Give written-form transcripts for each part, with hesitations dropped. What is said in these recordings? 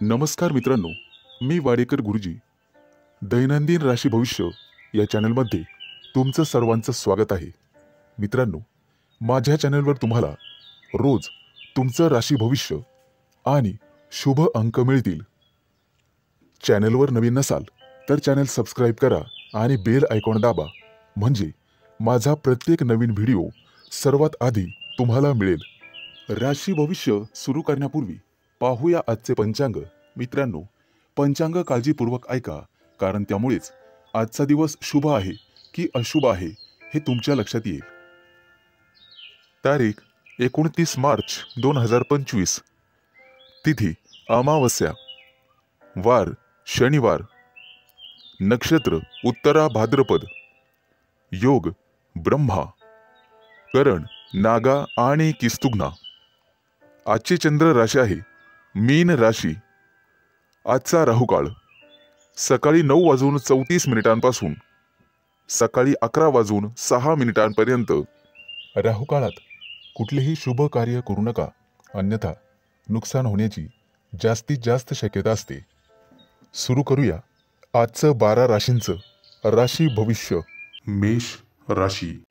नमस्कार मित्रांनो, मी वाडेकर गुरुजी. दैनंदिन राशी भविष्य या चॅनलमध्ये तुमचं सर्वांचं स्वागत आहे. मित्रांनो, माझ्या चॅनलवर तुम्हाला रोज तुमचं राशी भविष्य आणि शुभ अंक मिळतील. चॅनलवर नवीन नसाल तर चॅनल सबस्क्राईब करा आणि बेल आयकॉन दाबा, म्हणजे माझा प्रत्येक नवीन व्हिडिओ सर्वात आधी तुम्हाला मिळेल. राशी भविष्य सुरू करण्यापूर्वी पाहूया आजचे पंचांग. मित्रांनो, पंचांग काळजीपूर्वक ऐका, कारण त्यामुळेच आजचा दिवस शुभ आहे की अशुभ आहे हे तुमच्या लक्षात येईल. तारीख 29 मार्च 2025. तिथी अमावस्या. वार शनिवार. नक्षत्र उत्तरा भाद्रपद. योग ब्रह्मा. करण नागा आणि किस्तुघ्ना. आजची चंद्र राशी आहे मीन राशी. आजचा राहुकाळ सकाळी 9:34 सकाळी 11:06 राहुकाळात कुठलेही शुभ कार्य करू नका, अन्यथा नुकसान होण्याची जास्तीत जास्त शक्यता असते. सुरू करूया आजचं 12 राशींचं राशी भविष्य. मेष राशी.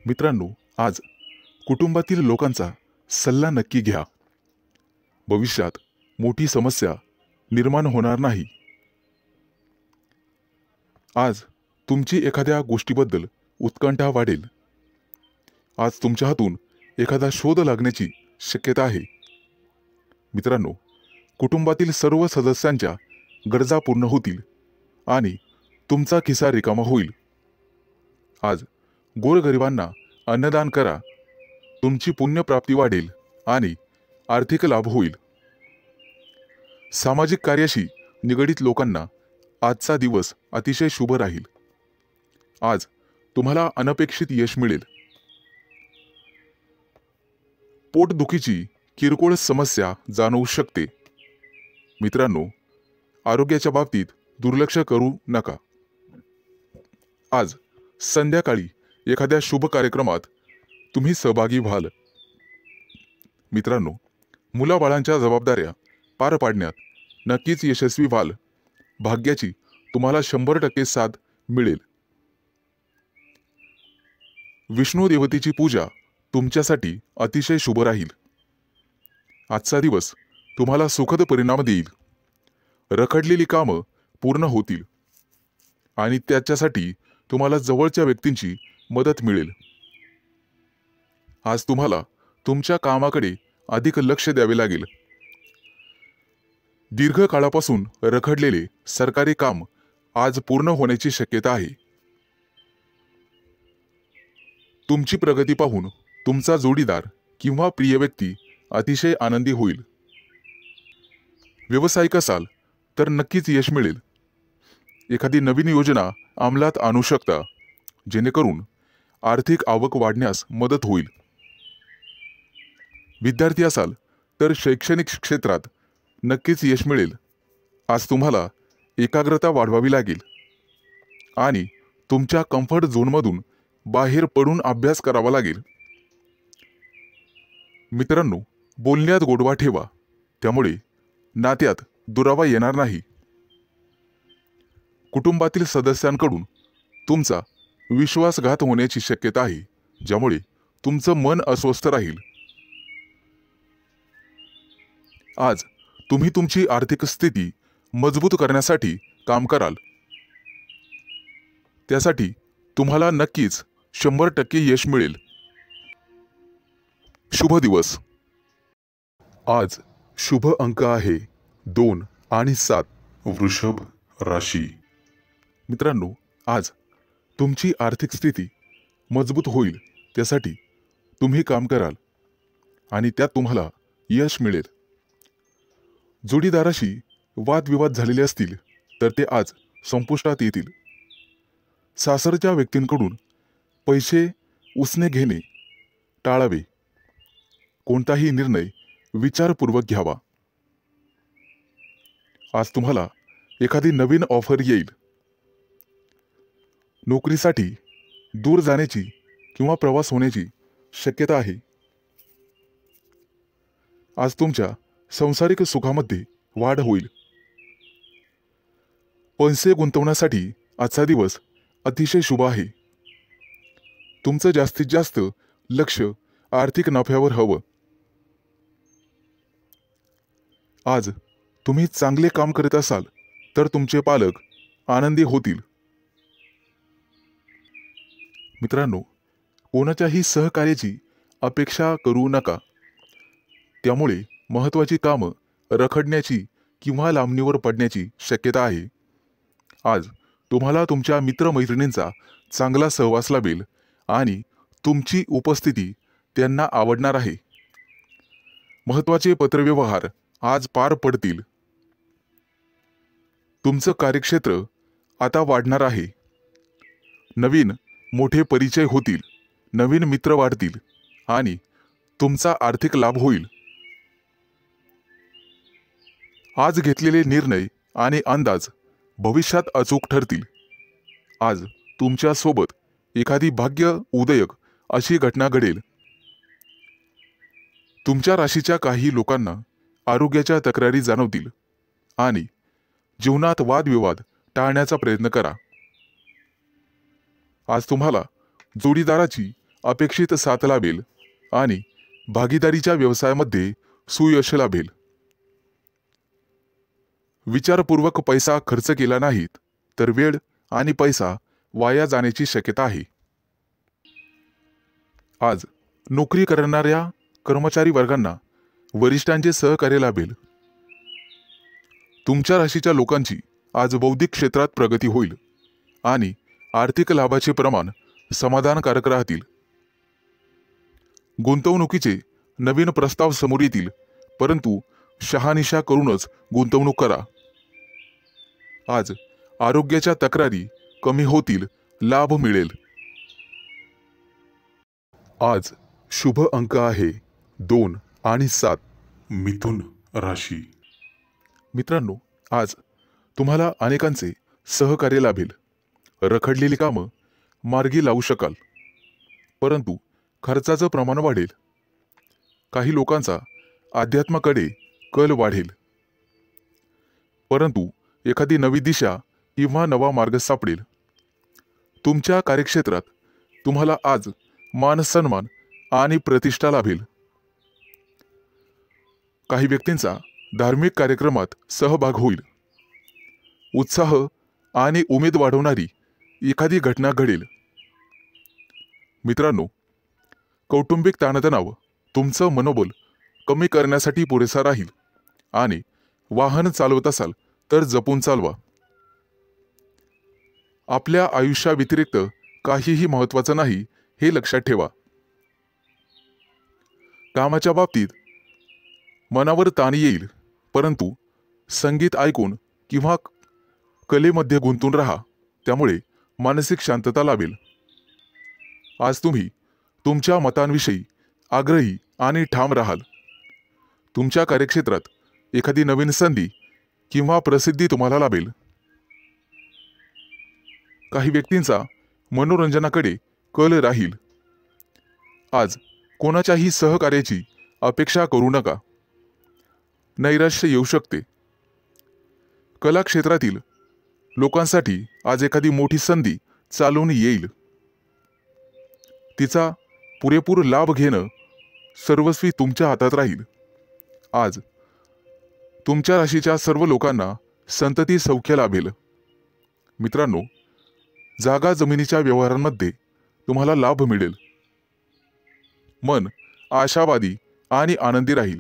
मित्रांनो, आज कुटुंबातील लोकांचा सल्ला नक्की घ्या. भविष्यात मोठी समस्या निर्माण होणार नाही. आज तुमची एखाद्या गोष्टीबद्दल उत्कंठा वाढेल. आज तुमच्या हातून एखादा शोध लागण्याची शक्यता आहे. मित्रांनो, कुटुंबातील सर्व सदस्यांच्या गरजा पूर्ण होतील आणि तुमचा खिसा रिकामा होईल. आज गोरगरिबांना अन्नदान करा. तुमची पुण्यप्राप्ती वाढेल आणि आर्थिक लाभ होईल. सामाजिक कार्याशी निगडित लोकांना आजचा दिवस अतिशय शुभ राहील. आज तुम्हाला अनपेक्षित यश मिळेल. पोटदुखीची किरकोळ समस्या जाणवू शकते. मित्रांनो, आरोग्याच्या बाबतीत दुर्लक्ष करू नका. आज संध्याकाळी एखाद्या शुभ कार्यक्रमात तुम्ही सहभागी व्हाल. मित्रांनो, मुलाबाळांच्या जबाबदाऱ्या पार पाडण्यात नक्कीच यशस्वी व्हाल. भाग्याची तुम्हाला 100% साथ मिळेल. विष्णू देवतेची पूजा तुमच्यासाठी अतिशय शुभ राहील. आजचा दिवस तुम्हाला सुखद परिणाम देईल. रखडलेली कामं पूर्ण होतील आणि त्याच्यासाठी तुम्हाला जवळच्या व्यक्तींची मदत मिळेल. आज तुम्हाला तुमच्या कामाकडे अधिक लक्ष द्यावे लागेल. दीर्घकाळापासून रखडलेले सरकारी काम आज पूर्ण होण्याची शक्यता आहे. तुमची प्रगती पाहून तुमचा जोडीदार किंवा प्रिय व्यक्ती अतिशय आनंदी होईल. व्यावसायिक असाल तर नक्कीच यश मिळेल. एखादी नवीन योजना अंमलात आणू शकता, जेणेकरून आर्थिक आवक वाढण्यास मदत होईल. विद्यार्थी असाल तर शैक्षणिक क्षेत्रात नक्कीच यश मिळेल. आज तुम्हाला एकाग्रता वाढवावी लागेल आणि तुमच्या कम्फर्ट झोनमधून बाहेर पडून अभ्यास करावा लागेल. मित्रांनो, बोलण्यात गोडवा ठेवा, त्यामुळे नात्यात दुरावा येणार नाही. कुटुंबातील सदस्यांकडून तुमचा विश्वासघात होण्याची शक्यता आहे, ज्यामुळे तुमचं मन अस्वस्थ राहील. आज तुम्ही तुमची आर्थिक स्थिती मजबूत करण्यासाठी काम कराल. त्यासाठी तुम्हाला नक्कीच 100% यश मिळेल. शुभ दिवस. आज शुभ अंक आहे 2 आणि 7. वृषभ राशी. मित्रांनो, आज तुमची आर्थिक स्थिती मजबूत होईल. त्यासाठी तुम्ही काम कराल आणि त्यात तुम्हाला यश मिळेल. जोडीदाराशी वादविवाद झालेले असतील तर ते आज संपुष्टात येतील. सासरच्या व्यक्तींकडून पैसे उसने घेणे टाळावे. कोणताही निर्णय विचारपूर्वक घ्यावा. आज तुम्हाला एखादी नवीन ऑफर येईल. नोकरीसाठी दूर जाण्याची किंवा प्रवास होण्याची शक्यता आहे. आज तुमच्या संसारिक सुखामध्ये वाढ होईल. पैसे गुंतवण्यासाठी आजचा दिवस अतिशय शुभ आहे. तुमचं जास्तीत जास्त लक्ष आर्थिक नफ्यावर हवं. आज तुम्ही चांगले काम करत असाल तर तुमचे पालक आनंदी होतील. मित्रांनो, कोणाच्याही सहकार्याची अपेक्षा करू नका. त्यामुळे महत्त्वाची कामं रखडण्याची किंवा लांबणीवर पडण्याची शक्यता आहे. आज तुम्हाला तुमच्या मित्रमैत्रिणींचा चांगला सहवास लाभेल आणि तुमची उपस्थिती त्यांना आवडणार आहे. महत्त्वाचे पत्रव्यवहार आज पार पडतील. तुमचं कार्यक्षेत्र आता वाढणार आहे. नवीन मोठे परिचय होतील, नवीन मित्र वाढतील आणि तुमचा आर्थिक लाभ होईल. आज घेतलेले निर्णय आणि अंदाज भविष्यात अचूक ठरतील. आज तुमच्या सोबत एखादी भाग्य उदयक अशी घटना घडेल. तुमच्या राशीच्या काही लोकांना आरोग्याच्या तक्रारी जाणवतील आणि जीवनात वादविवाद टाळण्याचा प्रयत्न करा. आज तुम्हाला जोडीदाराची अपेक्षित साथ लाभेल आणि भागीदारीच्या व्यवसायामध्ये सुयश लाभेल. विचारपूर्वक पैसा खर्च केला नाहीत तर वेळ आणि पैसा वाया जाण्याची शक्यता आहे. आज नोकरी करणाऱ्या कर्मचारी वर्गांना वरिष्ठांचे सहकार्य लाभेल. तुमच्या राशीच्या लोकांची आज बौद्धिक क्षेत्रात प्रगती होईल आणि आर्थिक लाभाचे प्रमाण समाधानकारक राहतील. गुंतवणुकीचे नवीन प्रस्ताव समोर येतील, परंतु शहानिशा करूनच गुंतवणूक करा. आज आरोग्याच्या तक्रारी कमी होतील, लाभ मिळेल. आज शुभ अंक आहे 2 आणि 7. मिथुन राशी. मित्रांनो, आज तुम्हाला अनेकांचे सहकार्य लाभेल. रखडलेली कामं मार्गी लावू शकाल, परंतु खर्चाचं प्रमाण वाढेल. काही लोकांचा अध्यात्माकडे कल वाढेल, परंतु एखादी नवी दिशा किंवा नवा मार्ग सापडेल. तुमच्या कार्यक्षेत्रात तुम्हाला आज मान सन्मान आणि प्रतिष्ठा लाभेल. काही व्यक्तींचा धार्मिक कार्यक्रमात सहभाग होईल. उत्साह आणि उमेद वाढवणारी एखादी घटना घडेल. मित्रांनो, कौटुंबिक ताणतणाव तुमचं मनोबल कमी करण्यासाठी पुरेसा राहील आणि वाहन चालवत असाल तर जपून चालवा. आपल्या आयुष्याव्यतिरिक्त काहीही महत्त्वाचं नाही हे लक्षात ठेवा. कामाच्या बाबतीत मनावर ताण येईल, परंतु संगीत ऐकून किंवा कलेमध्ये गुंतून राहा, त्यामुळे मानसिक शांतता लाभेल. आज तुम्ही तुमच्या मतांविषयी आग्रही आणि ठाम राहाल. तुमच्या कार्यक्षेत्रात एखादी नवीन संधी किंवा प्रसिद्धी तुम्हाला लाभेल. काही व्यक्तींचा मनोरंजनाकडे कल राहील. आज कोणाच्याही सहकार्याची अपेक्षा करू नका. नैराश्य येऊ शकते. कला क्षेत्रातील लोकांसाठी आज एखादी मोठी संधी चालून येईल. तिचा पुरेपूर लाभ घेणं सर्वस्वी तुमच्या हातात राहील. आज तुमच्या राशीच्या सर्व लोकांना संतती सौख्य लाभेल. मित्रांनो, जागा जमिनीच्या व्यवहारांमध्ये तुम्हाला लाभ मिळेल. मन आशावादी आणि आनंदी राहील.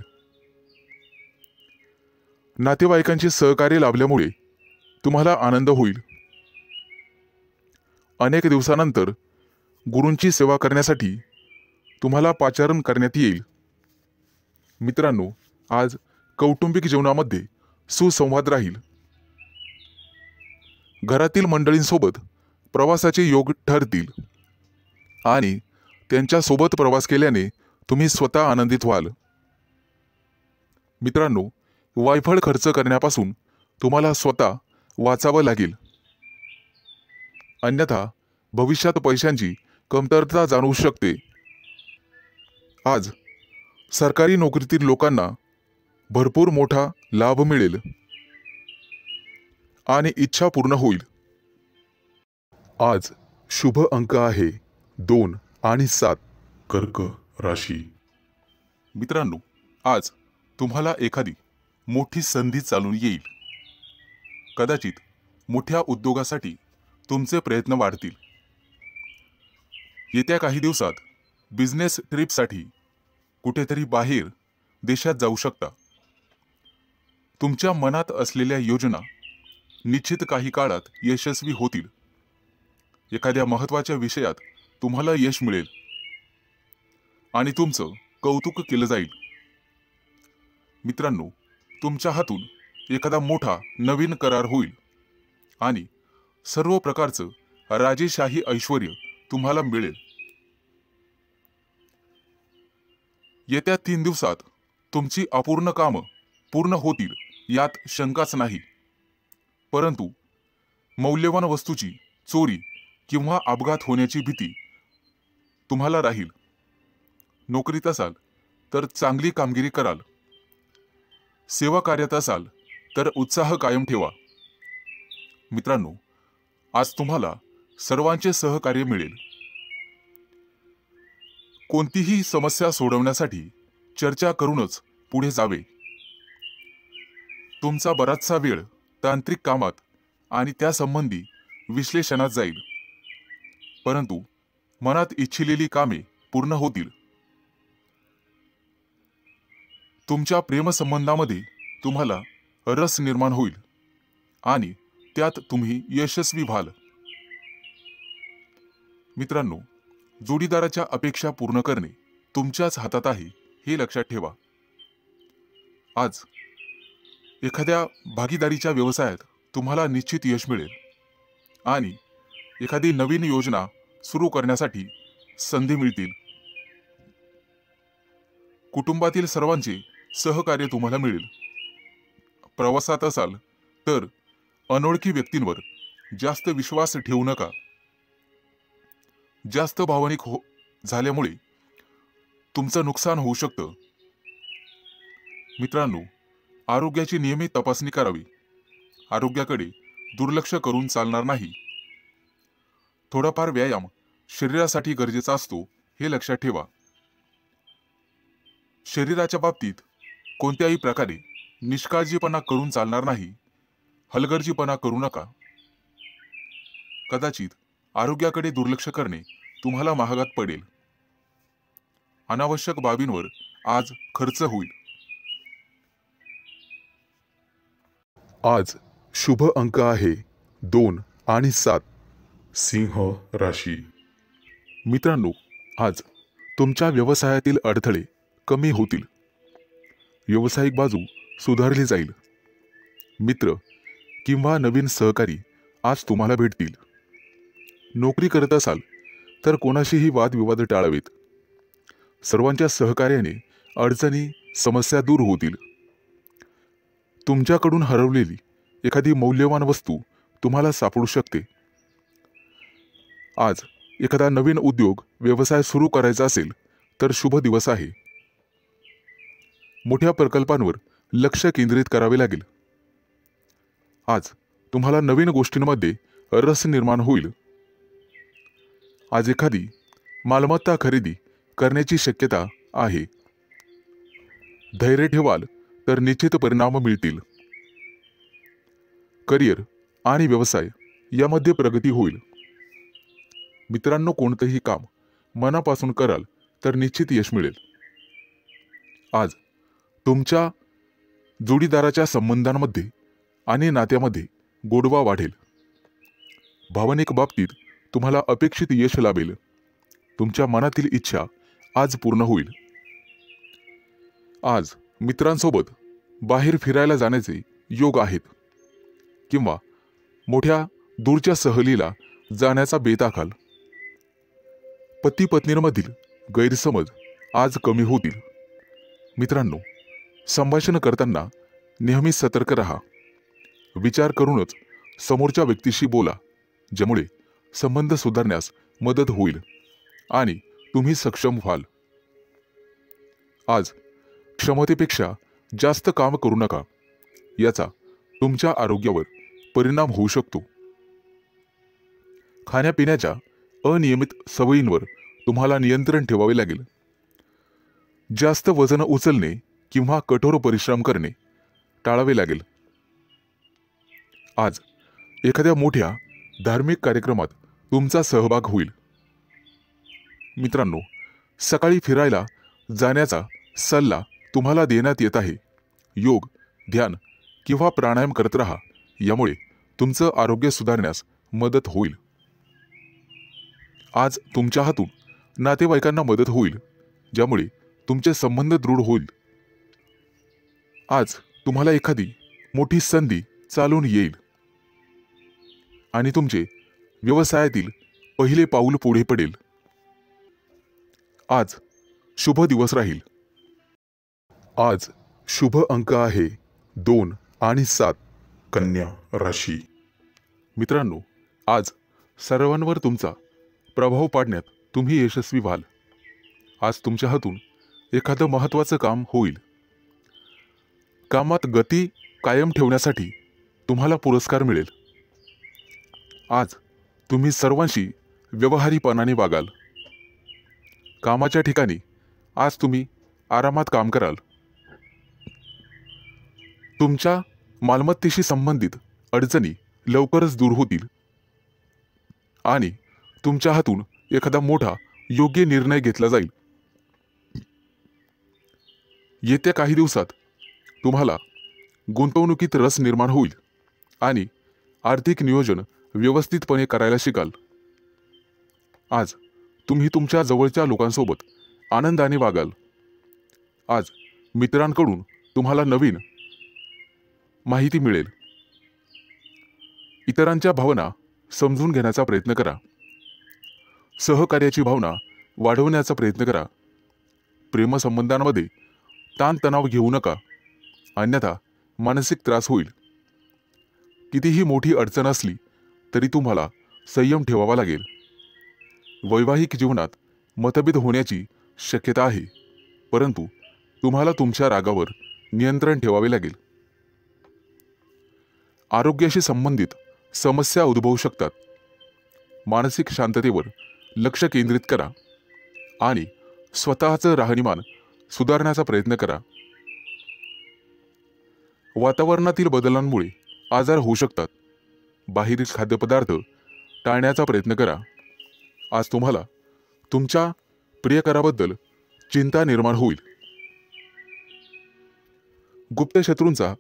नातेवाईकांचे सहकार्य लाभल्यामुळे तुम्हाला आनंद होईल. अनेक दिवसानंतर गुरूंची सेवा करण्यासाठी तुम्हाला पाचारण करण्यात येईल. मित्रांनो, आज कौटुंबिक जीवनामध्ये सुसंवाद राहील. घरातील मंडळींसोबत प्रवासाचे योग ठरतील आणि त्यांच्यासोबत प्रवास केल्याने तुम्ही स्वतः आनंदित व्हाल. मित्रांनो, वायफळ खर्च करण्यापासून तुम्हाला स्वतः वाचावं लागेल, अन्यथा भविष्यात पैशांची कमतरता जाणवू शकते. आज सरकारी नोकरीतील लोकांना भरपूर मोठा लाभ मिळेल आणि इच्छा पूर्ण होईल. आज शुभ अंक आहे 2 आणि 7. कर्क राशी. मित्रांनो, आज तुम्हाला एखादी मोठी संधी चालून येईल. कदाचित मोठ्या उद्योगासाठी तुमचे प्रयत्न वाढतील. येत्या काही दिवसात बिझनेस ट्रिपसाठी कुठेतरी बाहेर देशात जाऊ शकता. तुमच्या मनात असलेल्या योजना निश्चित काही काळात यशस्वी होतील. एखाद्या महत्त्वाच्या विषयात तुम्हाला यश मिळेल आणि तुमचं कौतुक केलं जाईल. मित्रांनो, तुमच्या हातून एखादा मोठा नवीन करार होईल आणि सर्व प्रकारचं राजेशाही ऐश्वर्य तुम्हाला मिळेल. येत्या 3 दिवसात तुमची अपूर्ण कामं पूर्ण होतील यात शंकाच नाही. परंतु मौल्यवान वस्तूची चोरी किंवा अपघात होण्याची भीती तुम्हाला राहील. नोकरीत असाल तर चांगली कामगिरी कराल. सेवा कार्यात असाल तर उत्साह कायम ठेवा. मित्रांनो, आज तुम्हाला सर्वांचे सहकार्य मिळेल. कोणतीही समस्या सोडवण्यासाठी चर्चा करूनच पुढे जावे. तुमचा बराचसा वेळ तांत्रिक कामात आणि त्यासंबंधी विश्लेषणात जाईल. परंतु मनात इच्छिलेली कामे पूर्ण होतील. तुमच्या प्रेमसंबंधामध्ये तुम्हाला रस निर्माण होईल आणि त्यात तुम्ही यशस्वी व्हाल. मित्रांनो, जोडीदाराच्या अपेक्षा पूर्ण करणे तुमच्याच हातात आहे हे लक्षात ठेवा. आज एखाद्या भागीदारीच्या व्यवसायात तुम्हाला निश्चित यश मिळेल आणि एखादी नवीन योजना सुरू करण्यासाठी संधी मिळतील. कुटुंबातील सर्वांचे सहकार्य तुम्हाला मिळेल. प्रवासात असाल तर अनोळखी व्यक्तींवर जास्त विश्वास ठेवू नका. जास्त भावनिक झाल्यामुळे तुमचं नुकसान होऊ शकतं. मित्रांनो, आरोग्याची नियमित तपासणी करावी. आरोग्याकडे दुर्लक्ष करून चालणार नाही. थोडाफार व्यायाम शरीरासाठी गरजेचा असतो हे लक्षात ठेवा. शरीराच्या बाबतीत कोणत्याही प्रकारे निष्काळजीपणा करून चालणार नाही. हलगर्जीपणा करू नका. कदाचित आरोग्याकडे दुर्लक्ष करणे तुम्हाला महागात पडेल. अनावश्यक बाबींवर आज खर्च होईल. आज शुभ अंक आहे 2 आणि 7. सिंह राशी. मित्रांनो, आज तुमच्या व्यवसायातील अडथळे कमी होतील. व्यावसायिक बाजू सुधारली जाईल. मित्र किंवा नवीन सहकारी आज तुम्हाला भेटतील. नोकरी करत असाल तर कोणाशीही वादविवाद टाळावेत. सर्वांच्या सहकार्याने अडचणी समस्या दूर होतील. तुमच्याकडून हरवलेली एखादी मौल्यवान वस्तू तुम्हाला सापडू शकते. आज एखादा नवीन उद्योग व्यवसाय सुरू करायचा असेल तर शुभ दिवस आहे. मोठ्या प्रकल्पांवर लक्ष केंद्रित करावे लागेल. आज तुम्हाला नवीन गोष्टींमध्ये रस निर्माण होईल. आज एखादी मालमत्ता खरेदी करण्याची शक्यता आहे. धैर्य ठेवाल तर निश्चित परिणाम मिळतील. करिअर आणि व्यवसाय यामध्ये प्रगती होईल. मित्रांनो, कोणतेही काम मनापासून कराल तर निश्चित यश मिळेल. आज तुमच्या जोडीदाराच्या संबंधांमध्ये आणि नात्यामध्ये गोडवा वाढेल. भावनिक बाबतीत तुम्हाला अपेक्षित यश लाभेल. तुमच्या मनातील इच्छा आज पूर्ण होईल. आज मित्रांसोबत बाहेर फिरायला जाण्याचे योग आहेत किंवा मोठ्या दूरच्या सहलीला जाण्याचा बेत आखाल. पती पत्नींमधील गैरसमज आज कमी होतील. मित्रांनो, संभाषण करताना नेहमी सतर्क राहा. विचार करूनच समोरच्या व्यक्तीशी बोला, ज्यामुळे संबंध सुधारण्यास मदत होईल आणि तुम्ही सक्षम व्हाल. आज क्षमतेपेक्षा जास्त काम करू नका, याचा तुमच्या आरोग्यावर परिणाम होऊ शकतो. खाण्यापिण्याच्या अनियमित सवयींवर तुम्हाला नियंत्रण ठेवावे लागेल. जास्त वजन उचलणे किंवा कठोर परिश्रम करणे टाळावे लागेल. आज एखाद्या मोठ्या धार्मिक कार्यक्रमात तुमचा सहभाग होईल. मित्रांनो, सकाळी फिरायला जाण्याचा सल्ला तुम्हाला देण्यात येत आहे. योग, ध्यान किंवा प्राणायाम करत राहा, यामुळे तुमचं आरोग्य सुधारण्यास मदत होईल. आज तुमच्या हातून नातेवाईकांना मदत होईल, ज्यामुळे तुमचे संबंध दृढ होईल. आज तुम्हाला एखादी मोठी संधी चालून येईल आणि तुमचे व्यवसायातील पहिले पाऊल पुढे पडेल. आज शुभ दिवस राहील. आज शुभ अंक आहे 2 आणि 7. कन्या राशी. मित्रांनो, आज सर्वांवर तुमचा प्रभाव पाडण्यात तुम्ही यशस्वी व्हाल. आज तुमच्या हातून एखादं महत्त्वाचं काम होईल. कामात गती कायम ठेवण्यासाठी तुम्हाला पुरस्कार मिळेल. आज तुम्ही सर्वांशी व्यवहारीपणाने वागाल. कामाच्या ठिकाणी आज तुम्ही आरामात काम कराल. तुमच्या मालमत्तेशी संबंधित अडचणी लवकरच दूर होतील आणि तुमच्या हातून एखादा मोठा योग्य निर्णय घेतला जाईल. येत्या काही दिवसात तुम्हाला गुंतवणुकीत रस निर्माण होईल आणि आर्थिक नियोजन व्यवस्थितपणे करायला शिकाल. आज तुम्ही तुमच्या जवळच्या लोकांसोबत आनंदाने वागाल. आज मित्रांकडून तुम्हाला नवीन माहिती मिळेल. इतरांच्या भावना समजून घेण्याचा प्रयत्न करा. सहकार्याची भावना वाढवण्याचा प्रयत्न करा. प्रेमसंबंधांमध्ये ताणतणाव घेऊ नका, अन्यथा मानसिक त्रास होईल. कितीही मोठी अडचण असली तरी तुम्हाला संयम ठेवावा लागेल. वैवाहिक जीवनात मतभेद होण्याची शक्यता आहे, परंतु तुम्हाला तुमच्या रागावर नियंत्रण ठेवावे लागेल. आरोग्याशी संबंधित समस्या उद्भवू शकतात. मानसिक शांततेवर लक्ष केंद्रित करा आणि स्वतःचं राहणीमान सुधारण्याचा प्रयत्न करा. वातावरणातील बदलांमुळे आजार होऊ शकतात. बाहेरील खाद्यपदार्थ टाळण्याचा प्रयत्न करा. आज तुम्हाला तुमच्या प्रियकराबद्दल चिंता निर्माण होईल. गुप्त शत्रूंचा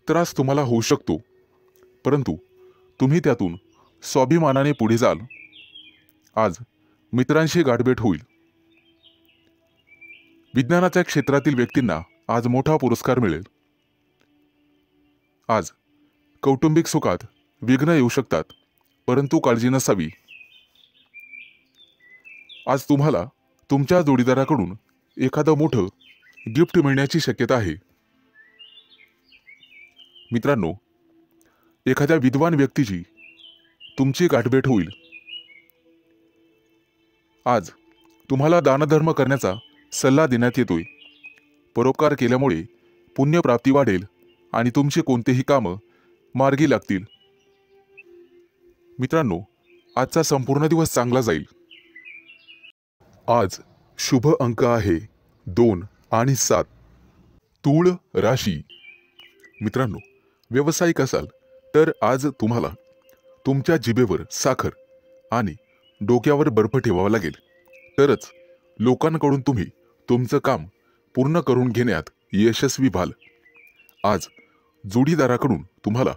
त्रास तुम्हाला होऊ शकतो, परंतु तुम्ही त्यातून स्वाभिमानाने पुढे जाल. आज मित्रांशी गाठभेट होईल. विज्ञानाच्या क्षेत्रातील व्यक्तींना आज मोठा पुरस्कार मिळेल. आज कौटुंबिक सुखात विघ्न येऊ शकतात, परंतु काळजी नसावी. आज तुम्हाला तुमच्या जोडीदाराकडून एखादं मोठं गिफ्ट मिळण्याची शक्यता आहे. मित्रांनो, एखाद्या विद्वान व्यक्तीची तुमची गाठभेट होईल. आज तुम्हाला दानधर्म करण्याचा सल्ला देण्यात येतोय. परोपकार केल्यामुळे पुण्यप्राप्ती वाढेल आणि तुमची कोणतेही कामं मार्गी लागतील. मित्रांनो, आजचा संपूर्ण दिवस चांगला जाईल. आज शुभ अंक आहे 2 आणि 7. तूळ राशी. मित्रांनो, व्यावसायिक असाल तर आज तुम्हाला तुमच्या जिभेवर साखर आणि डोक्यावर बर्फ ठेवावा लागेल, तरच लोकांकडून तुम्ही तुमचं काम पूर्ण करून घेण्यात यशस्वी व्हाल. आज जोडीदाराकडून तुम्हाला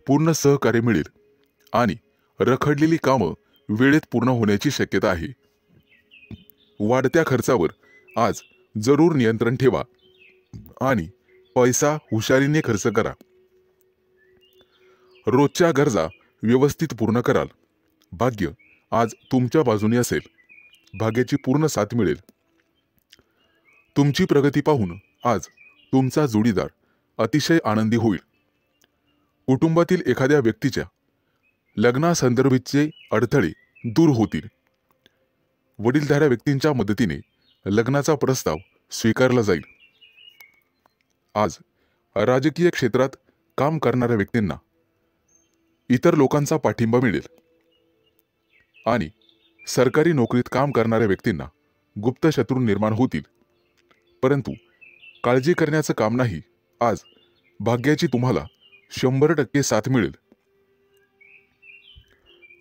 पूर्ण सहकार्य मिळेल आणि रखडलेली कामं वेळेत पूर्ण होण्याची शक्यता आहे. वाढत्या खर्चावर आज जरूर नियंत्रण ठेवा आणि पैसा हुशारीने खर्च करा. रोजच्या गरजा व्यवस्थित पूर्ण कराल. भाग्य आज तुमच्या बाजूने असेल. भाग्याची पूर्ण साथ मिळेल. तुमची प्रगती पाहून आज तुमचा जोडीदार अतिशय आनंदी होईल. कुटुंबातील एखाद्या व्यक्तीच्या लग्नासंदर्भाचे अडथळे दूर होतील. वडीलधाऱ्या व्यक्तींच्या मदतीने लग्नाचा प्रस्ताव स्वीकारला जाईल. आज राजकीय क्षेत्रात काम करणाऱ्या व्यक्तींना इतर लोकांचा पाठिंबा मिळेल आणि सरकारी नोकरीत काम करणाऱ्या व्यक्तींना गुप्त शत्रू निर्माण होतील. परंतु काळजी करण्याचं काम नाही. आज भाग्याची तुम्हाला 100% साथ मिळेल.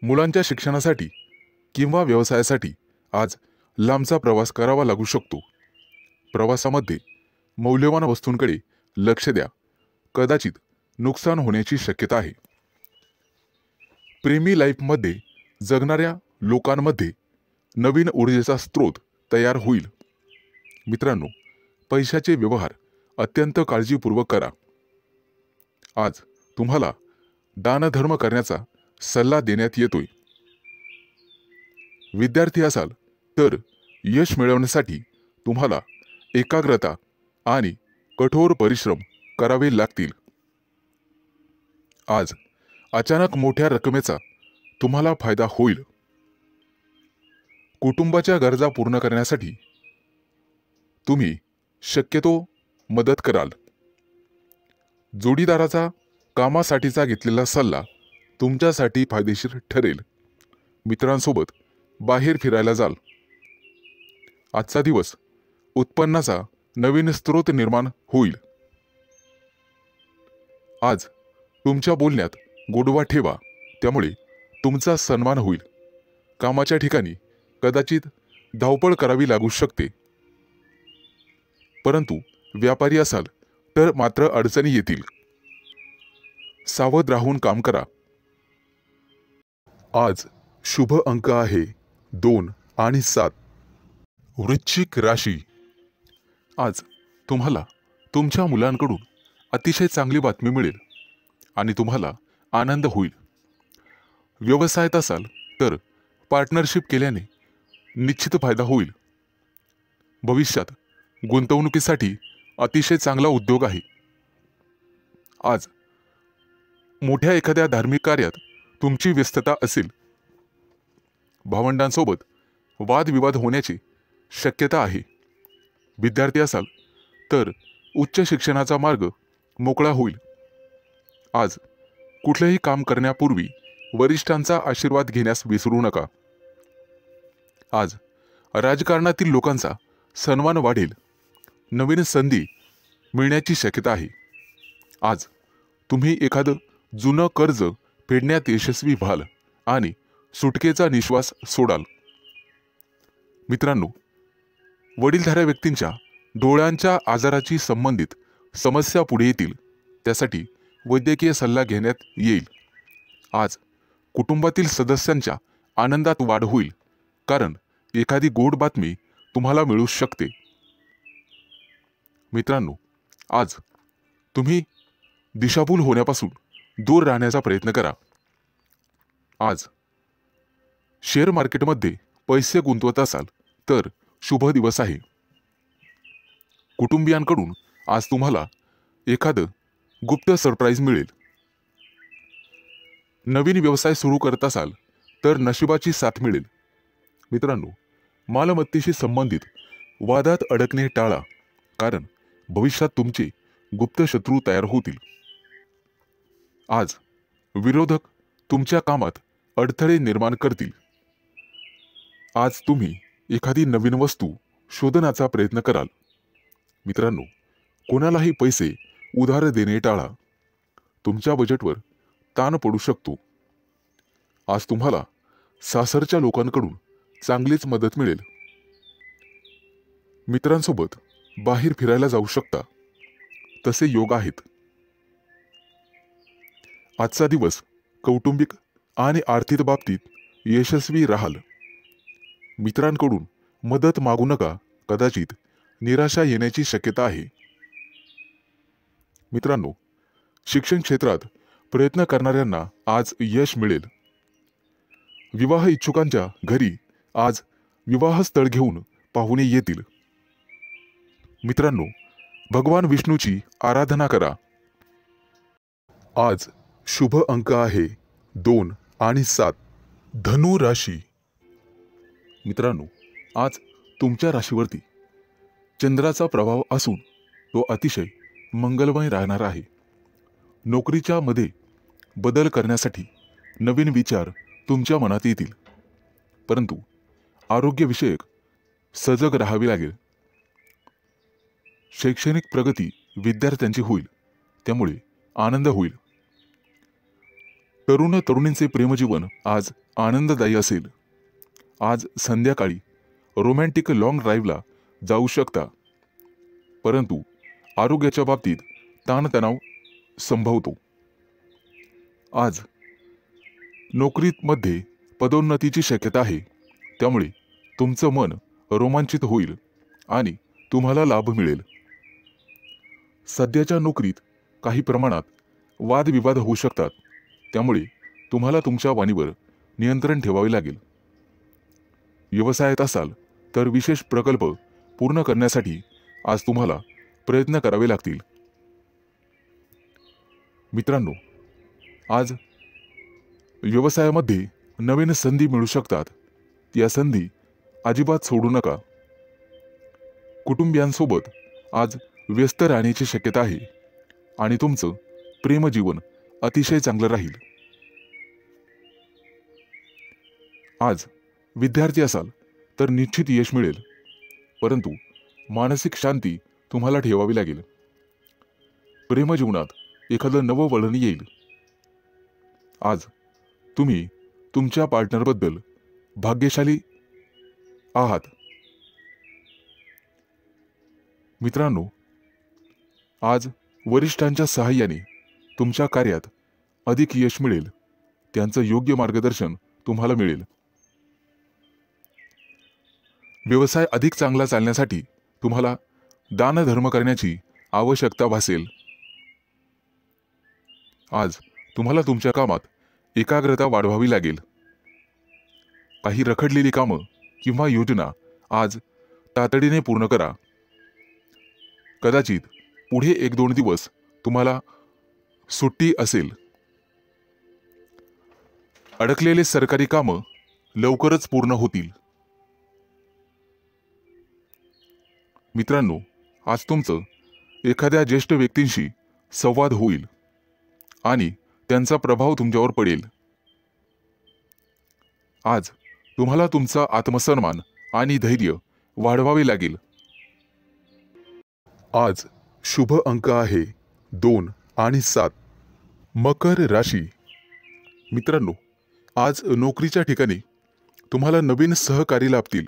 मुलांच्या शिक्षणासाठी किंवा व्यवसायासाठी आज लांबचा प्रवास करावा लागू शकतो. प्रवासामध्ये मौल्यवान वस्तूंकडे लक्ष द्या. कदाचित नुकसान होण्याची शक्यता आहे. प्रेमी लाईफमध्ये जगणाऱ्या लोकांमध्ये नवीन ऊर्जेचा स्रोत तयार होईल. मित्रांनो, पैशाचे व्यवहार अत्यंत काळजीपूर्वक करा. आज तुम्हाला दानधर्म करण्याचा सल्ला देण्यात येतोय. विद्यार्थी असाल तर यश मिळवण्यासाठी तुम्हाला एकाग्रता आणि कठोर परिश्रम करावे लागतील. आज अचानक मोठ्या रकमेचा तुम्हाला फायदा होईल. कुटुंबाच्या गरजा पूर्ण करण्यासाठी तुम्ही शक्यतो मदत कराल. जोडीदाराचा कामासाठीचा घेतलेला सल्ला तुमच्यासाठी फायदेशीर ठरेल. मित्रांसोबत बाहेर फिरायला जाल. आजचा दिवस उत्पन्नाचा नवीन स्रोत निर्माण होईल. आज तुमच्या बोलण्यात गोडवा ठेवा, त्यामुळे तुमचा सन्मान होईल. कामाच्या ठिकाणी कदाचित धावपळ करावी लागू शकते, परंतु व्यापारी असाल तर मात्र अडचणी येतील. सावध राहून काम करा. आज शुभ अंक आहे 2 आणि 7. वृश्चिक राशी. आज तुम्हाला तुमच्या मुलांकडून अतिशय चांगली बातमी मिळेल आणि तुम्हाला आनंद होईल. व्यवसायात असाल तर पार्टनरशिप केल्याने निश्चित फायदा होईल. भविष्यात गुंतवणुकीसाठी अतिशय चांगला उद्योग आहे. आज मोठ्या एखाद्या धार्मिक कार्यात तुमची व्यस्तता असेल. भावंडांसोबत वादविवाद होण्याची शक्यता आहे. विद्यार्थी असाल तर उच्च शिक्षणाचा मार्ग मोकळा होईल. आज कुठलेही काम करण्यापूर्वी वरिष्ठांचा आशीर्वाद घेण्यास विसरू नका. आज राजकारणातील लोकांचा सन्मान वाढेल. नवीन संधी मिळण्याची शक्यता आहे. आज तुम्ही एखादं जुनं कर्ज फेडण्यात यशस्वी व्हाल आणि सुटकेचा निश्वास सोडाल. मित्रांनो, वडीलधाऱ्या व्यक्तींच्या डोळ्यांच्या आजाराची संबंधित समस्या पुढे येतील. त्यासाठी वैद्यकीय सल्ला घेण्यात येईल. आज कुटुंबातील सदस्यांच्या आनंदात वाढ होईल, कारण एखादी गोड बातमी तुम्हाला मिळू शकते. मित्रांनो, आज तुम्ही दिशाभूल होण्यापासून दूर राहण्याचा प्रयत्न करा. आज शेअर मार्केटमध्ये पैसे गुंतवत असाल तर शुभ दिवस आहे. कुटुंबियांकडून आज तुम्हाला एखादं गुप्त सरप्राईज मिळेल. नवीन व्यवसाय सुरू करत असाल तर नशिबाची साथ मिळेल. मित्रांनो, मालमत्तेशी संबंधित वादात अडकणे टाळा, कारण भविष्यात तुमचे गुप्त शत्रू तयार होतील. आज विरोधक तुमच्या कामात अडथळे निर्माण करतील. आज तुम्ही एखादी नवीन वस्तू शोधण्याचा प्रयत्न कराल. मित्रांनो, कोणालाही पैसे उधार देणे टाळा. तुमच्या बजेटवर ताण पडू शकतो. आज तुम्हाला सासरच्या लोकांकडून चांगलीच मदत मिळेल. मित्रांसोबत बाहेर फिरायला जाऊ शकता, तसे योग आहेत. आजचा दिवस कौटुंबिक आणि आर्थिक बाबतीत यशस्वी राहाल. मित्रांकडून मदत मागू नका, कदाचित निराशा येण्याची शक्यता आहे. मित्रांनो, शिक्षण क्षेत्रात प्रयत्न करणाऱ्यांना आज यश मिळेल. विवाह इच्छुकांच्या घरी आज विवाहस्थळ घेऊन पाहुणे येतील. मित्रांनो, भगवान विष्णूची आराधना करा. आज शुभ अंक आहे 2 आणि 7. धनु राशी. मित्रांनो, आज तुमच्या राशीवरती चंद्राचा प्रभाव असून तो अतिशय मंगलमय राहणार आहे. नोकरीच्या मध्ये बदल करण्यासाठी नवीन विचार तुमच्या मनात येतील, परंतु आरोग्यविषयक सजग राहावे लागेल. शैक्षणिक प्रगती विद्यार्थ्यांची होईल, त्यामुळे आनंद होईल. तरुण तरुणींचे प्रेमजीवन आज आनंददायी असेल. आज संध्याकाळी रोमॅन्टिक लॉंग ड्राईव्हला जाऊ शकता, परंतु आरोग्याच्या बाबतीत ताणतणाव संभवतो. आज नोकरीमध्ये पदोन्नतीची शक्यता आहे, त्यामुळे तुमचं मन रोमांचित होईल आणि तुम्हाला लाभ मिळेल. सध्याच्या नोकरीत काही प्रमाणात वादविवाद होऊ शकतात, त्यामुळे तुम्हाला तुमच्या वाणीवर नियंत्रण ठेवावे लागेल. व्यवसायात असाल तर विशेष प्रकल्प पूर्ण करण्यासाठी आज तुम्हाला प्रयत्न करावे लागतील. मित्रांनो, आज व्यवसायामध्ये नवीन संधी मिळू शकतात. या संधी अजिबात सोडू नका. कुटुंबियांसोबत आज व्यस्त राहण्याची शक्यता आहे आणि तुमचं प्रेमजीवन अतिशय चांगलं राहील. आज विद्यार्थी असाल तर निश्चित यश मिळेल, परंतु मानसिक शांती तुम्हाला ठेवावी लागेल. प्रेमजीवनात एखादं नवं वळण येईल. आज तुम्ही तुमच्या पार्टनरबद्दल भाग्यशाली आहात. मित्रांनो, आज वरिष्ठांच्या सहाय्याने तुमच्या कार्यात अधिक यश मिळेल. त्यांचं योग्य मार्गदर्शन तुम्हाला मिळेल. व्यवसाय अधिक चांगला चालण्यासाठी तुम्हाला दानधर्म करण्याची आवश्यकता भासेल. आज तुम्हाला तुमच्या कामात एकाग्रता वाढवावी लागेल. काही रखडलेली कामं किंवा योजना आज तातडीने पूर्ण करा. कदाचित पुढे 1-2 दिवस तुम्हाला सुट्टी असेल. अडकलेले सरकारी कामं लवकरच पूर्ण होतील. मित्रांनो, आज तुमचं एखाद्या ज्येष्ठ व्यक्तींशी संवाद होईल आणि त्यांचा प्रभाव तुमच्यावर पडेल. आज तुम्हाला तुमचा आत्मसन्मान आणि धैर्य वाढवावे लागेल. आज शुभ अंक आहे 2 आणि 7. मकर राशी. मित्रांनो, आज नोकरीच्या ठिकाणी तुम्हाला नवीन सहकारी लाभतील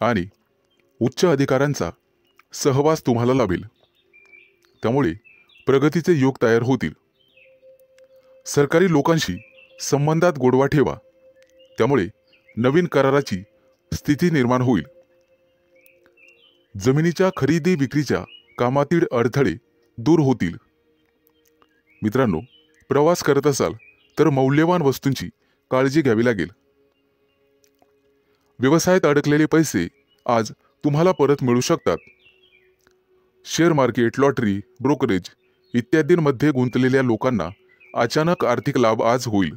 आणि उच्च अधिकाऱ्यांचा सहवास तुम्हाला लाभेल. त्यामुळे प्रगतीचे योग तयार होतील. सरकारी लोकांशी संबंधात गोडवा ठेवा, त्यामुळे नवीन कराराची स्थिती निर्माण होईल. जमिनीच्या खरेदी विक्रीच्या कामातील अडथळे दूर होतील. मित्रांनो, प्रवास करत असाल तर मौल्यवान वस्तूंची काळजी घ्यावी लागेल. व्यवसायात अडकलेले पैसे आज तुम्हाला परत मिळू शकतात. शेअर मार्केट, लॉटरी, ब्रोकरेज इत्यादींमध्ये गुंतलेल्या लोकांना अचानक आर्थिक लाभ आज होईल.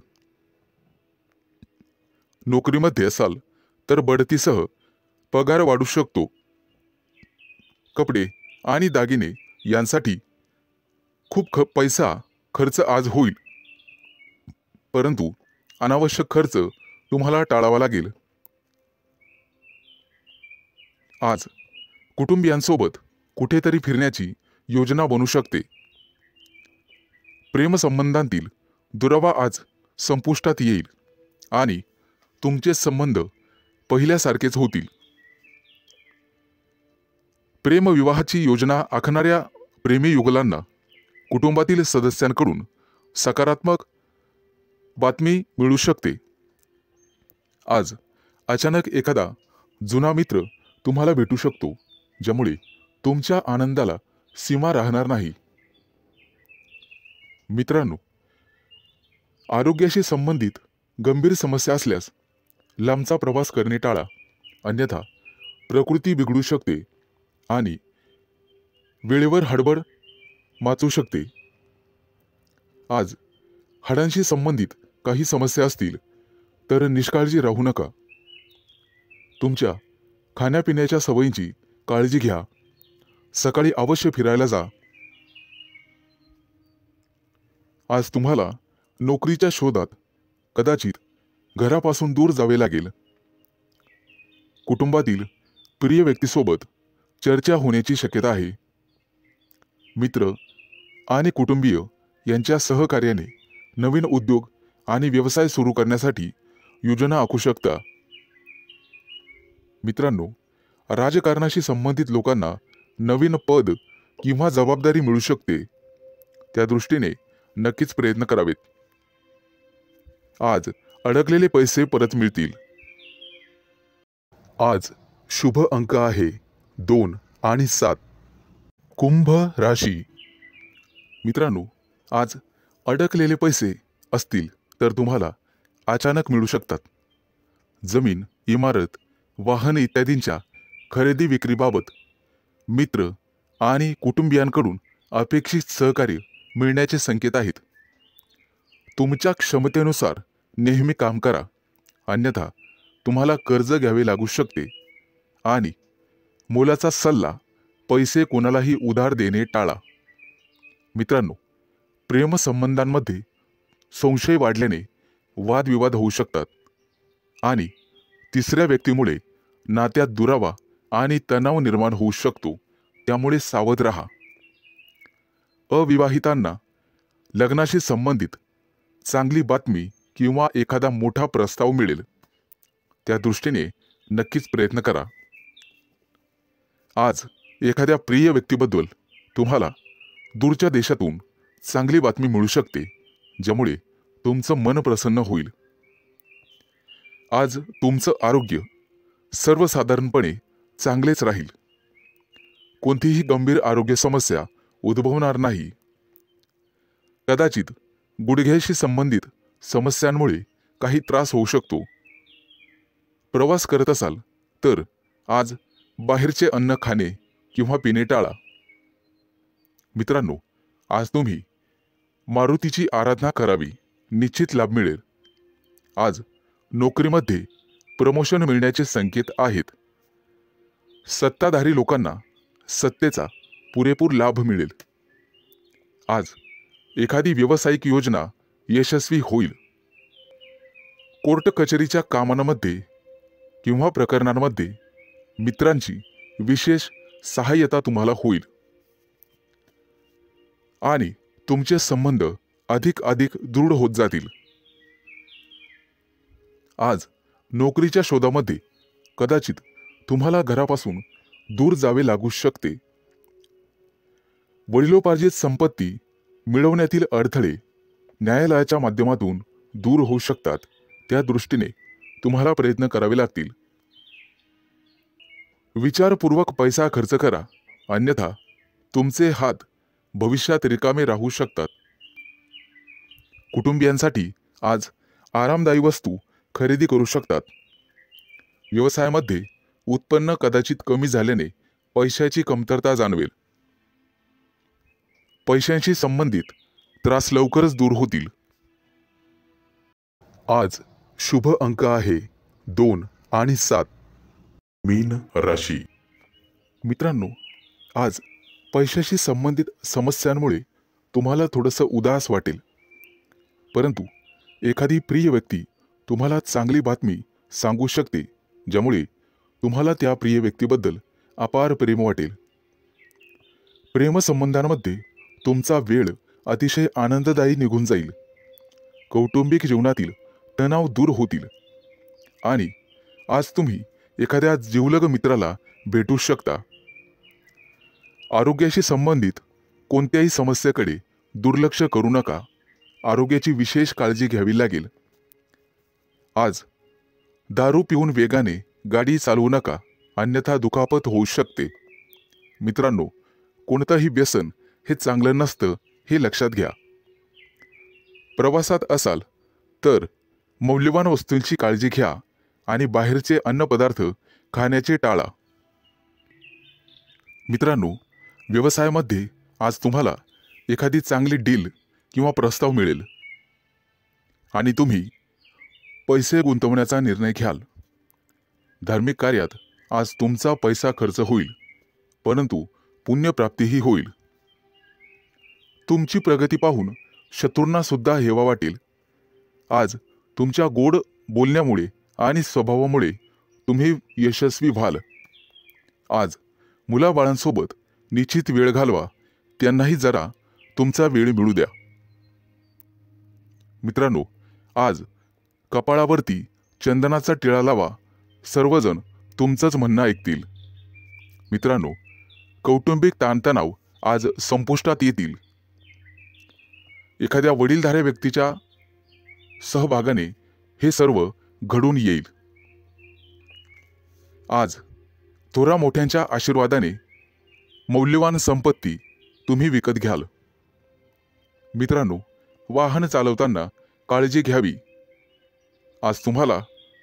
नोकरीमध्ये असाल तर बढतीसह पगार वाढू शकतो. कपडे आणि दागिने यांसाठी खूप पैसा खर्च आज होईल, परंतु अनावश्यक खर्च तुम्हाला टाळावा लागेल. आज कुटुंबियांसोबत कुठेतरी फिरण्याची योजना बनू शकते. प्रेमसंबंधांतील दुरावा आज संपुष्टात येईल आणि तुमचे संबंध पहिल्यासारखेच होतील. प्रेमविवाहाची योजना आखणाऱ्या प्रेमी युगलांना कुटुंबातील सदस्यांकडून सकारात्मक बातमी मिळू शकते. आज अचानक एखादा जुना मित्र तुम्हाला भेटू शकतो, ज्यामुळे तुमच्या आनंदाला सीमा राहणार नाही. मित्रांनो, आरोग्याशी संबंधित गंभीर समस्या असल्यास लांबचा प्रवास करणे टाळा, अन्यथा प्रकृती बिघडू शकते आणि वेळेवर हडबड माचू शकते. आज हाडांशी संबंधित काही समस्या असतील तर निष्काळजी राहू नका. तुमच्या खाण्यापिण्याच्या सवयींची काळजी घ्या. सकाळी अवश्य फिरायला जा. आज तुम्हाला नोकरीच्या शोधात कदाचित घरापासून दूर जावे लागेल. कुटुंबातील प्रिय व्यक्तीसोबत चर्चा होण्याची शक्यता आहे. मित्र आणि कुटुंबीय यांच्या सहकार्याने नवीन उद्योग आणि व्यवसाय सुरू करण्यासाठी योजना आखू शकता. मित्रांनो, राजकारणाशी संबंधित लोकांना नवीन पद किंवा जबाबदारी मिळू शकते. त्या दृष्टीने नक्कीच प्रयत्न करावेत. आज अडकलेले पैसे परत मिळतील. आज शुभ अंक आहे 2 आणि 7. कुंभ राशी. मित्रांनो, आज अडकलेले पैसे असतील तर तुम्हाला अचानक मिळू शकतात. जमीन, इमारत, वाहन इत्यादींच्या खरेदी विक्रीबाबत मित्र आणि कुटुंबियांकडून अपेक्षित सहकार्य मिळण्याचे संकेत आहेत. तुमच्या क्षमतेनुसार नेहमी काम करा, अन्यथा तुम्हाला कर्ज घ्यावे लागू शकते. आणि मोलाचा सल्ला, पैसे कोणालाही उधार देणे टाळा. मित्रांनो, प्रेमसंबंधांमध्ये संशय वाढल्याने वादविवाद होऊ शकतात आणि तिसऱ्या व्यक्तीमुळे नात्यात दुरावा आणि तणाव निर्माण होऊ शकतो. त्यामुळे सावध राहा. अविवाहितांना लग्नाशी संबंधित चांगली बातमी किंवा एखादा मोठा प्रस्ताव मिळेल. त्या दृष्टीने नक्कीच प्रयत्न करा. आज एखाद्या प्रिय व्यक्तीबद्दल तुम्हाला दूरच्या देशातून चांगली बातमी मिळू शकते, ज्यामुळे तुमचं मन प्रसन्न होईल. आज तुमचं आरोग्य सर्वसाधारणपणे चांगलेच राहील. कोणतीही गंभीर आरोग्य समस्या उद्भवणार नाही. कदाचित गुडघ्याशी संबंधित समस्यांमुळे काही त्रास होऊ शकतो. प्रवास करत असाल तर आज बाहेरचे अन्न खाणे किंवा पिणे टाळा. मित्रांनो, आज तुम्ही मारुतीची आराधना करावी, निश्चित लाभ मिळेल. आज नोकरीमध्ये प्रमोशन मिळण्याचे संकेत आहेत. सत्ताधारी लोकांना सत्तेचा पुरेपूर लाभ मिळेल. आज एखादी व्यावसायिक योजना यशस्वी होईल. कोर्ट कचेरीच्या कामांमध्ये किंवा प्रकरणांमध्ये मित्रांची विशेष सहाय्यता तुम्हाला होईल आणि तुमचे संबंध अधिक दृढ होत जातील. आज नोकरीच्या शोधामध्ये कदाचित तुम्हाला घरापासून दूर जावे लागू शकते. वडिलोपार्जित संपत्ती मिळवण्यातील अडथळे न्यायालयाच्या माध्यमातून दूर होऊ शकतात. त्या दृष्टीने तुम्हाला प्रयत्न करावे लागतील. विचारपूर्वक पैसा खर्च करा, अन्यथा तुमचे हात भविष्यात रिकामे राहू शकतात. कुटुंबियांसाठी आज आरामदायी वस्तू खरेदी करू शकतात. व्यवसायामध्ये उत्पन्न कदाचित कमी झाल्याने पैशाची कमतरता जाणवेल. पैशांशी संबंधित त्रास लवकरच दूर होतील. आज शुभ अंक आहे 2 आणि 7. मीन राशी. मित्रांनो, आज पैशाशी संबंधित समस्यांमुळे तुम्हाला थोडंसं उदास वाटेल, परंतु एखादी प्रिय व्यक्ती तुम्हाला चांगली बातमी सांगू शकते, ज्यामुळे तुम्हाला त्या प्रिय व्यक्तीबद्दल अपार प्रेम वाटेल. प्रेमसंबंधांमध्ये तुमचा वेळ अतिशय आनंददायी निघून जाईल. कौटुंबिक जीवनातील तणाव दूर होतील आणि आज तुम्ही एखाद्या जिवलग मित्राला भेटू शकता. आरोग्याशी संबंधित कोणत्याही समस्येकडे दुर्लक्ष करू नका. आरोग्याची विशेष काळजी घ्यावी लागेल. आज दारू पिऊन वेगाने गाडी चालवू नका, अन्यथा दुखापत होऊ शकते. मित्रांनो, कोणतंही व्यसन हे चांगलं नसतं, हे लक्षात घ्या. प्रवासात असाल तर मौल्यवान वस्तूंची काळजी घ्या आणि बाहेरचे अन्नपदार्थ खाण्याचे टाळा. मित्रांनो, व्यवसायामध्ये आज तुम्हाला एखादी चांगली डील किंवा प्रस्ताव मिळेल आणि तुम्ही पैसे गुंतवण्याचा निर्णय घ्याल. धार्मिक कार्यात आज तुमचा पैसा खर्च होईल, परंतु पुण्यप्राप्तीही होईल. तुमची प्रगती पाहून शत्रूंना सुद्धा हेवा वाटेल. आज तुमच्या गोड बोलण्यामुळे आणि स्वभावामुळे तुम्ही यशस्वी व्हाल. आज मुलाबाळांसोबत निश्चित वेळ घालवा, त्यांनाही जरा तुमचा वेळ मिळू द्या. मित्रांनो, आज कपाळावरती चंदनाचा टिळा लावा, सर्वजण तुमचंच म्हणणं ऐकतील. मित्रांनो, कौटुंबिक ताणतणाव आज संपुष्टात येतील. एखाद्या वडीलधाऱ्या व्यक्तीच्या सहभागाने हे सर्व घडून येईल. आज थोरा मोठ्यांच्या आशीर्वादाने मौल्यवान संपत्ती तुम्ही विकत घ्याल. मित्रांनो, वाहन चालवताना काळजी घ्यावी. आज तुम्हाला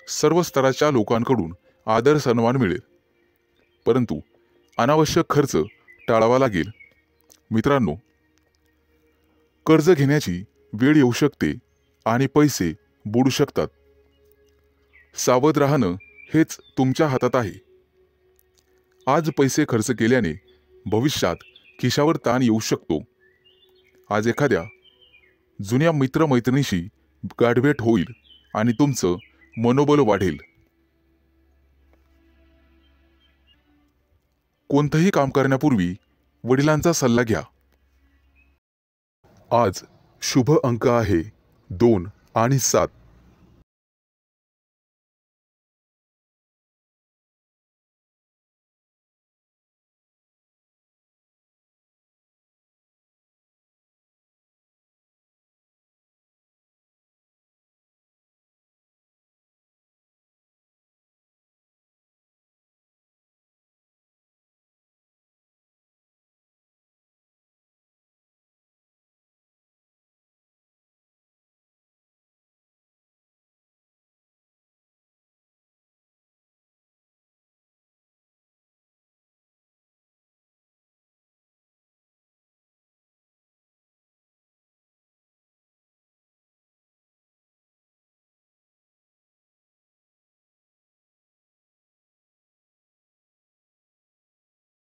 सर्व स्तराच्या लोकांकडून आदर सन्मान मिळेल, परंतु अनावश्यक खर्च टाळावा लागेल. मित्रांनो, कर्ज घेण्याची वेळ येऊ शकते आणि पैसे बुडू शकतात. सावध राहणं हेच तुमच्या हातात आहे. आज पैसे खर्च केल्याने भविष्यात खिशावर ताण येऊ शकतो. आज एखाद्या जुन्या मित्रमैत्रिणीशी गाठभेट होईल आणि तुमचं मनोबल वाढेल. कोणतंही काम करण्यापूर्वी वडिलांचा सल्ला घ्या. आज शुभ अंक आहे 2 आणि 7.